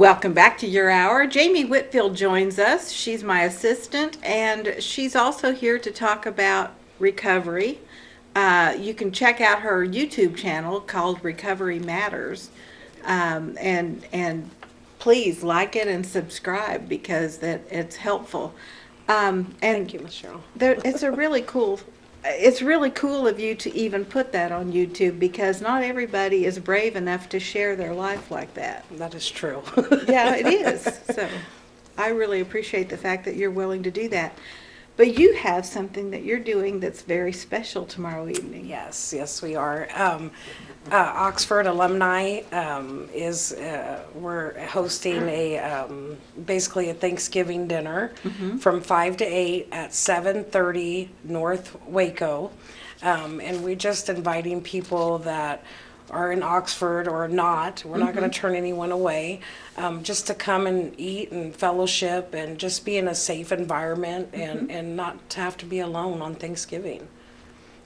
Welcome back to Your Hour. Jamie Whitfield joins us. She's my assistant, and she's also here to talk about recovery. You can check out her YouTube channel called Recovery Matters, and please like it and subscribe because it's helpful. Thank you, Michelle. It's a really cool. It's really cool of you to even put that on YouTube because not everybody is brave enough to share their life like that. That is true. Yeah, it is. So I really appreciate the fact that you're willing to do that. But you have something that you're doing that's very special tomorrow evening. Yes, we are. Oxford alumni we're hosting basically a Thanksgiving dinner from 5 to 8 at 730 North Waco. And we're just inviting people that are in Oxford or not. We're not going to turn anyone away. Just to come and eat and fellowship and just be in a safe environment and not to have to be alone on Thanksgiving.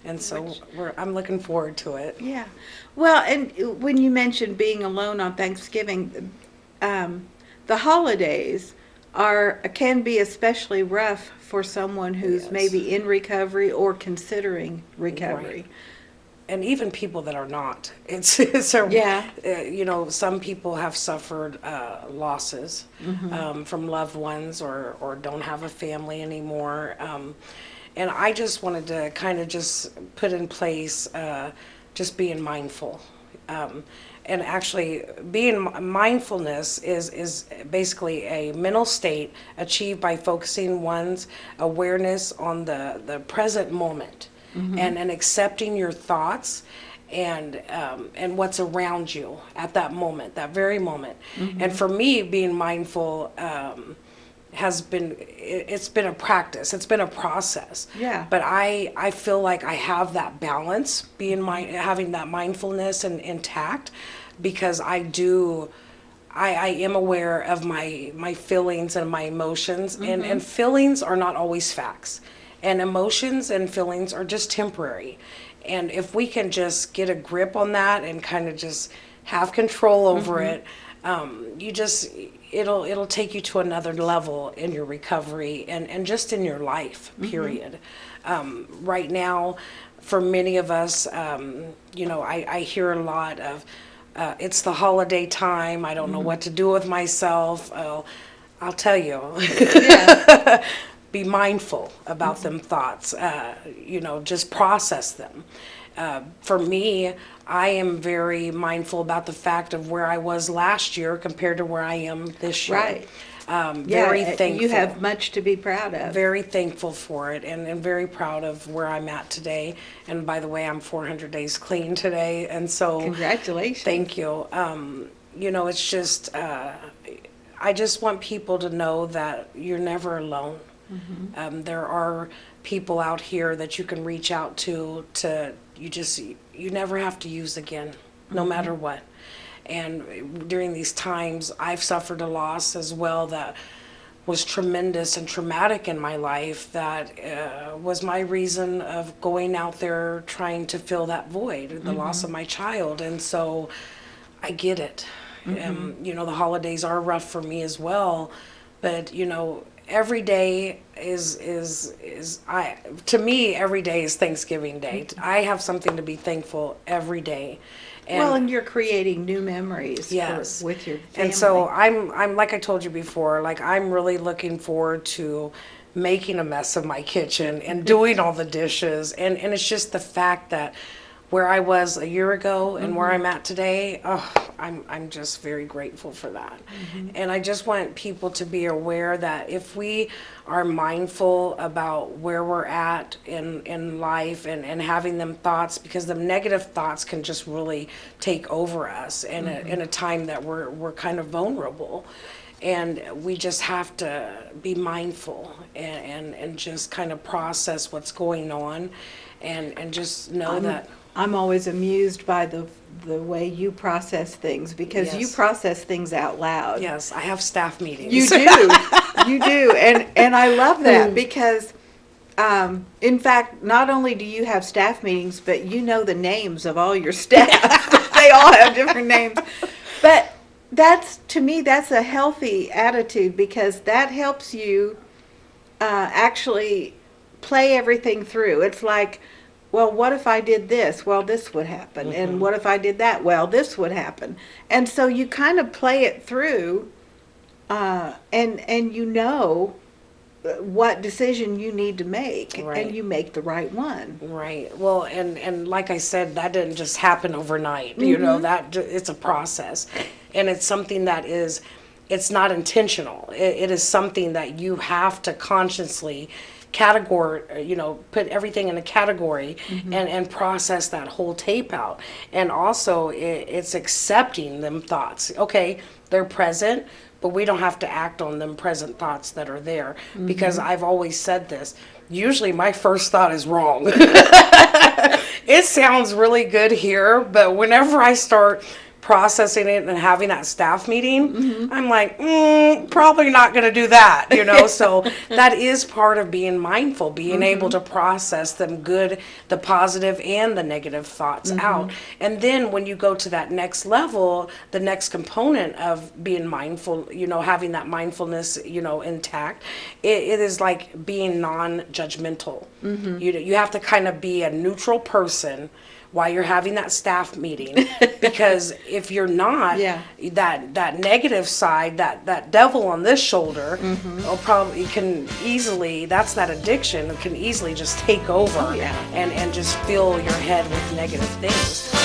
And so I'm looking forward to it. Yeah. Well, and when you mentioned being alone on Thanksgiving, the holidays can be especially rough for someone who's Yes. maybe in recovery or considering recovery. Right. And even people that are not. It's some people have suffered losses from loved ones or don't have a family anymore. And I just wanted to kind of just put in place just being mindful. And actually, mindfulness is basically a mental state achieved by focusing one's awareness on the present moment and accepting your thoughts and what's around you at that moment, that very moment. And for me, being mindful it's been a practice, it's been a process. Yeah. But I feel like I have that balance, having that mindfulness and intact, because I am aware of my feelings and my emotions, and feelings are not always facts, and emotions and feelings are just temporary. And if we can just get a grip on that and kind of just have control over it, it'll take you to another level in your recovery and just in your life, period. Right now, for many of us, I hear a lot of, it's the holiday time, I don't know what to do with myself. I'll tell you, be mindful about them thoughts, just process them. For me, I am very mindful about the fact of where I was last year compared to where I am this year. Right. Very thankful. You have much to be proud of. Very thankful for it, and very proud of where I'm at today. And by the way, I'm 400 days clean today, and so Congratulations. thank you. It's just I just want people to know that you're never alone. There are people out here that you can reach out to you never have to use again, no matter what. And during these times, I've suffered a loss as well that was tremendous and traumatic in my life, that was my reason of going out there trying to fill that void, the loss of my child. And so I get it. The holidays are rough for me as well, but every day to me, every day is Thanksgiving Day. I have something to be thankful every day. And you're creating new memories Yes. with your family. And so I'm like I told you before, like I'm really looking forward to making a mess of my kitchen and doing all the dishes. And it's just the fact that where I was a year ago and where I'm at today, I'm just very grateful for that. And I just want people to be aware that if we are mindful about where we're at in life and having them thoughts, because the negative thoughts can just really take over us in a time that we're kind of vulnerable. And we just have to be mindful and just kind of process what's going on and just know that. I'm always amused by the way you process things because you Yes. process things out loud. Yes, I have staff meetings. You do. You do. And I love that because, in fact, not only do you have staff meetings, but you know the names of all your staff. They all have different names. But that's, to me, that's a healthy attitude, because that helps you actually play everything through. It's like, well, what if I did this? Well, this would happen. And what if I did that? Well, this would happen. And so you kind of play it through, and you know what decision you need to make, Right. and you make the right one. Right. Well, and like I said, that didn't just happen overnight. You know, it's a process, and it's something that is, it's not intentional. It is something that you have to consciously category, put everything in a category, and process that whole tape out. And also, it's accepting them thoughts. Okay, they're present, but we don't have to act on them present thoughts that are there, because I've always said this. Usually my first thought is wrong. It sounds really good here, but whenever I start processing it and having that staff meeting, I'm like, probably not going to do that, So that is part of being mindful, being able to process them good, the positive and the negative thoughts out. And then when you go to that next level, the next component of being mindful, having that mindfulness, intact, it is like being non-judgmental. You have to kind of be a neutral person while you're having that staff meeting, because if you're not, Yeah. that negative side, that devil on this shoulder, will probably that's that addiction, it can easily just take over, Oh, yeah. and just fill your head with negative things.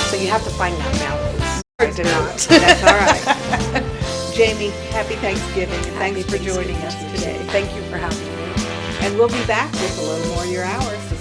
So you have to find that balance. I did not. That's all right. Jamie, happy Thanksgiving, and thanks for joining us today. Thank you for having me. And we'll be back with a little more of your hours. So